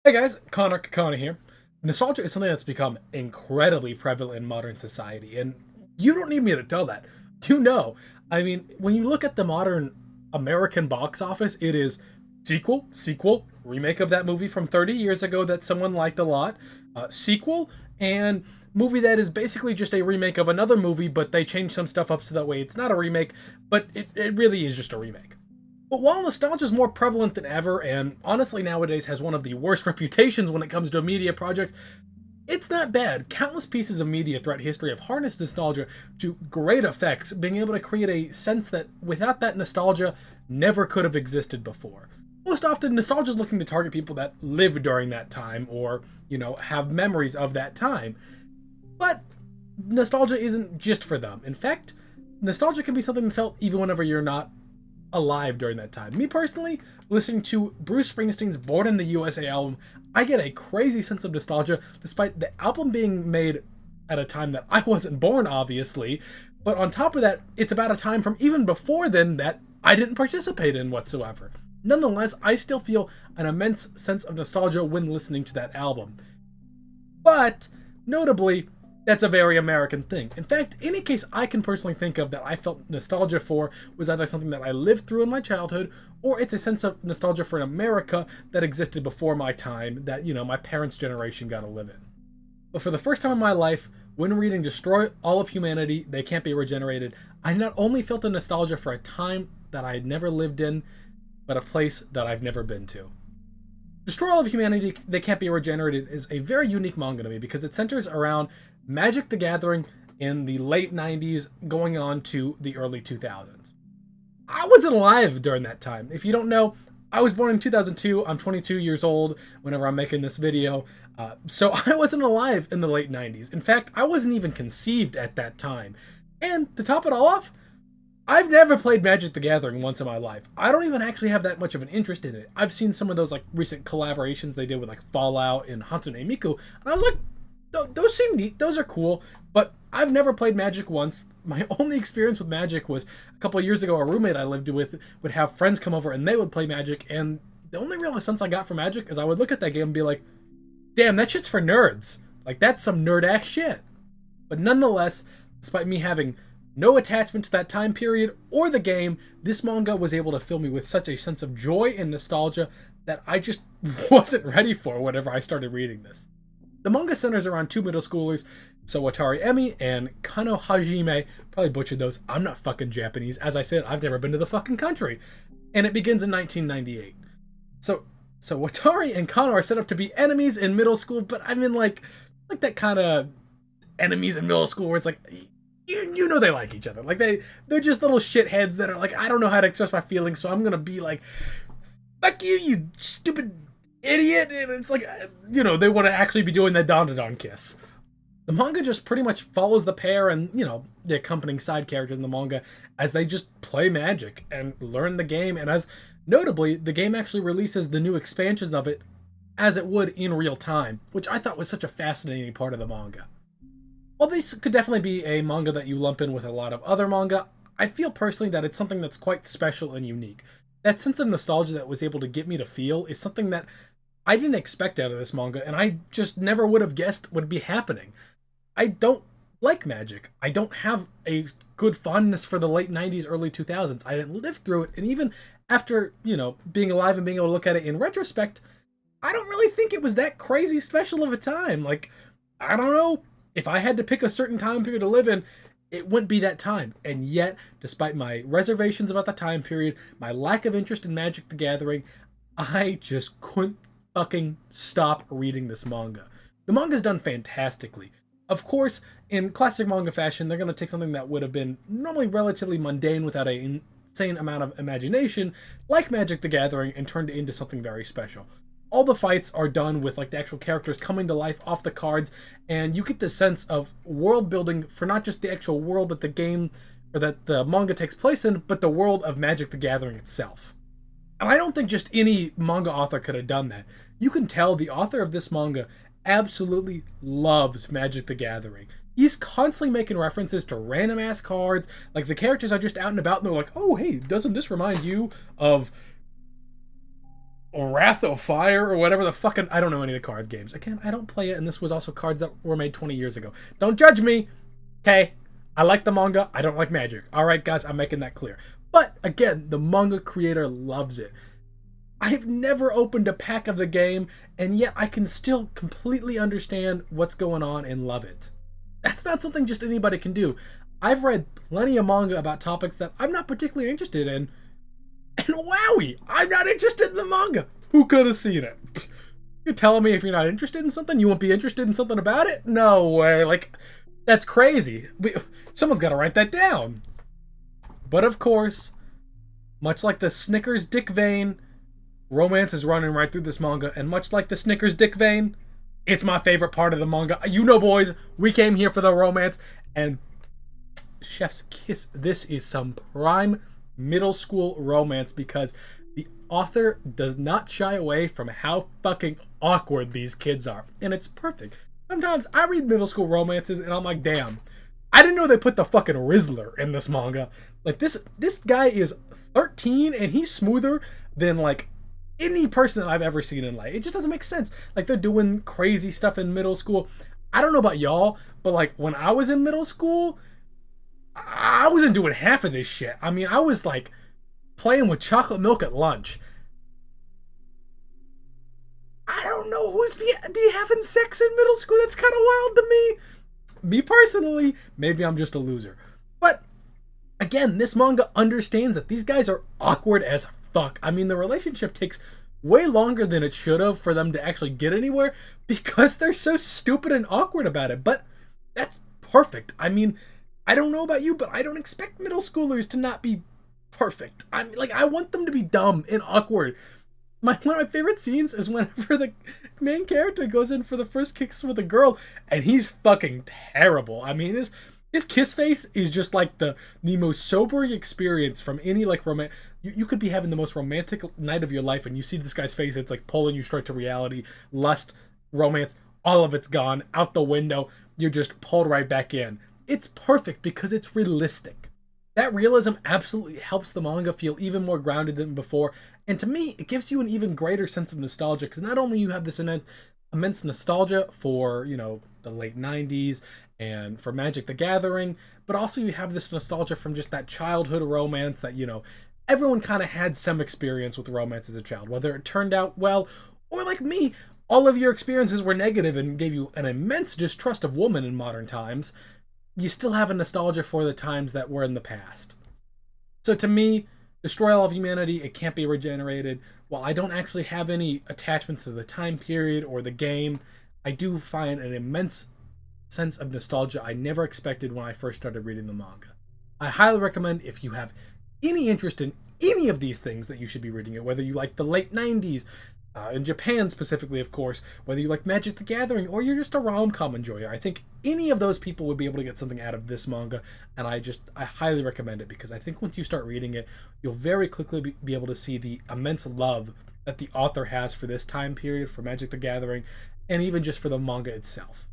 Hey guys, Connor Kakana here. Nostalgia is something that's become incredibly prevalent in modern society, and you don't need me to tell that. You know. I mean, when you look at the modern American box office, it is sequel, remake of that movie from 30 years ago that someone liked a lot, sequel, and movie that is basically just a remake of another movie, but they changed some stuff up so that way it's not a remake, but it really is just a remake. But while nostalgia is more prevalent than ever, and honestly nowadays has one of the worst reputations when it comes to a media project, it's not bad. Countless pieces of media throughout history have harnessed nostalgia to great effects, being able to create a sense that without that nostalgia never could have existed before. Most often, nostalgia is looking to target people that lived during that time or, have memories of that time. But nostalgia isn't just for them. In fact, nostalgia can be something felt even whenever you're not alive during that time. Me personally, listening to Bruce Springsteen's Born in the USA album, I get a crazy sense of nostalgia despite the album being made at a time that I wasn't born, obviously. But on top of that, it's about a time from even before then that I didn't participate in whatsoever. Nonetheless, I still feel an immense sense of nostalgia when listening to that album. But, notably, that's a very American thing. In fact, any case I can personally think of that I felt nostalgia for was either something that I lived through in my childhood, or it's a sense of nostalgia for an America that existed before my time, that, my parents' generation got to live in. But for the first time in my life, when reading Destroy All of Humanity, They Can't Be Regenerated, I not only felt the nostalgia for a time that I had never lived in, but a place that I've never been to. Destroy All of Humanity, They Can't Be Regenerated is a very unique manga to me because it centers around Magic the Gathering in the late 90s going on to the early 2000s. I wasn't alive during that time. If you don't know, I was born in 2002. I'm 22 years old whenever I'm making this video. So I wasn't alive in the late 90s. In fact, I wasn't even conceived at that time. And to top it all off, I've never played Magic the Gathering once in my life. I don't even actually have that much of an interest in it. I've seen some of those recent collaborations they did with Fallout and Hatsune Miku, and I was like, those seem neat, those are cool, but I've never played Magic once. My only experience with Magic was a couple of years ago. A roommate I lived with would have friends come over and they would play Magic, and the only real sense I got from Magic is I would look at that game and be like, damn, that shit's for nerds. That's some nerd-ass shit. But nonetheless, despite me having no attachment to that time period or the game, this manga was able to fill me with such a sense of joy and nostalgia that I just wasn't ready for whenever I started reading this. The manga centers around two middle schoolers, Sawatari Emi and Kano Hajime. Probably butchered those. I'm not fucking Japanese. As I said, I've never been to the fucking country. And it begins in 1998. So Watari and Kano are set up to be enemies in middle school, but I mean like that kind of enemies in middle school where it's like, you know they like each other. They're just little shitheads that are I don't know how to express my feelings, so I'm gonna be like, fuck you, you stupid idiot. And it's they want to actually be doing that Don kiss. The manga just pretty much follows the pair and, the accompanying side characters in the manga as they just play Magic and learn the game. And as notably, the game actually releases the new expansions of it as it would in real time, which I thought was such a fascinating part of the manga. While this could definitely be a manga that you lump in with a lot of other manga, I feel personally that it's something that's quite special and unique. That sense of nostalgia that was able to get me to feel is something that I didn't expect out of this manga, and I just never would have guessed would be happening. I don't like Magic. I don't have a good fondness for the late 90s, early 2000s. I didn't live through it, and even after, being alive and being able to look at it in retrospect, I don't really think it was that crazy special of a time. I don't know. If I had to pick a certain time period to live in, it wouldn't be that time. And yet, despite my reservations about the time period, my lack of interest in Magic the Gathering, I just couldn't fucking stop reading this manga. The manga's done fantastically. Of course, in classic manga fashion, they're going to take something that would have been normally relatively mundane without an insane amount of imagination, like Magic the Gathering, and turn it into something very special. All the fights are done with the actual characters coming to life off the cards, and you get the sense of world building for not just the actual world that the game or that the manga takes place in, but the world of Magic the Gathering itself. And I don't think just any manga author could have done that. You can tell the author of this manga absolutely loves Magic the Gathering. He's constantly making references to random ass cards. The characters are just out and about and they're like, oh hey, doesn't this remind you of Wrath of Fire or whatever the fucking... I don't know any of the card games. Again, I don't play it, and this was also cards that were made 20 years ago. Don't judge me, okay? I like the manga. I don't like Magic. All right, guys, I'm making that clear. But, again, the manga creator loves it. I've never opened a pack of the game, and yet I can still completely understand what's going on and love it. That's not something just anybody can do. I've read plenty of manga about topics that I'm not particularly interested in, and wowie, I'm not interested in the manga. Who could have seen it? You're telling me if you're not interested in something, you won't be interested in something about it? No way. Like, that's crazy. Someone's got to write that down. But of course, much like the Snickers dick vein, romance is running right through this manga. And much like the Snickers dick vein, it's my favorite part of the manga. You know, boys, we came here for the romance. And chef's kiss, this is some prime middle school romance, because the author does not shy away from how fucking awkward these kids are, and it's perfect. Sometimes I read middle school romances and I'm like, damn, I didn't know they put the fucking Rizzler in this manga. Like, this guy is 13 and he's smoother than like any person that I've ever seen in life. It just doesn't make sense. Like, they're doing crazy stuff in middle school. I don't know about y'all, but like when I was in middle school, I wasn't doing half of this shit. I mean, I was like playing with chocolate milk at lunch. I don't know who's be having sex in middle school. That's kind of wild to me. Me personally, maybe I'm just a loser. But again, this manga understands that these guys are awkward as fuck. I mean, the relationship takes way longer than it should have for them to actually get anywhere because they're so stupid and awkward about it. But that's perfect. I mean, I don't know about you, but I don't expect middle schoolers to not be perfect. I mean, like, I want them to be dumb and awkward. One of my favorite scenes is whenever the main character goes in for the first kiss with a girl, and he's fucking terrible. I mean, his kiss face is just like the most sobering experience from any like romance. You could be having the most romantic night of your life, and you see this guy's face, it's like pulling you straight to reality, lust, romance, all of it's gone out the window. You're just pulled right back in. It's perfect because it's realistic. That realism absolutely helps the manga feel even more grounded than before, and to me, it gives you an even greater sense of nostalgia, because not only you have this immense nostalgia for, you know, the late 90s and for Magic the Gathering, but also you have this nostalgia from just that childhood romance that, you know, everyone kind of had some experience with romance as a child, whether it turned out well, or like me, all of your experiences were negative and gave you an immense distrust of women in modern times. You still have a nostalgia for the times that were in the past. So to me, destroy all of humanity, it can't be regenerated. While I don't actually have any attachments to the time period or the game, I do find an immense sense of nostalgia I never expected when I first started reading the manga. I highly recommend, if you have any interest in any of these things, that you should be reading it, whether you like the late 90s, in Japan specifically, of course, whether you like Magic the Gathering or you're just a rom-com enjoyer. I think any of those people would be able to get something out of this manga, and I highly recommend it, because I think once you start reading it, you'll very quickly be able to see the immense love that the author has for this time period, for Magic the Gathering, and even just for the manga itself.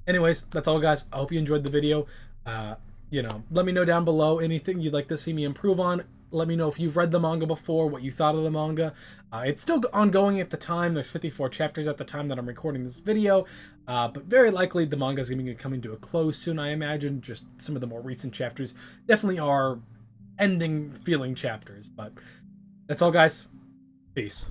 Anyways, that's all, guys. I hope you enjoyed the video. You know, let me know down below anything you'd like to see me improve on. Let me know if you've read the manga before, what you thought of the manga. It's still ongoing at the time. There's 54 chapters at the time that I'm recording this video. But very likely the manga is going to be coming to a close soon, I imagine. Just some of the more recent chapters definitely are ending feeling chapters. But that's all, guys. Peace.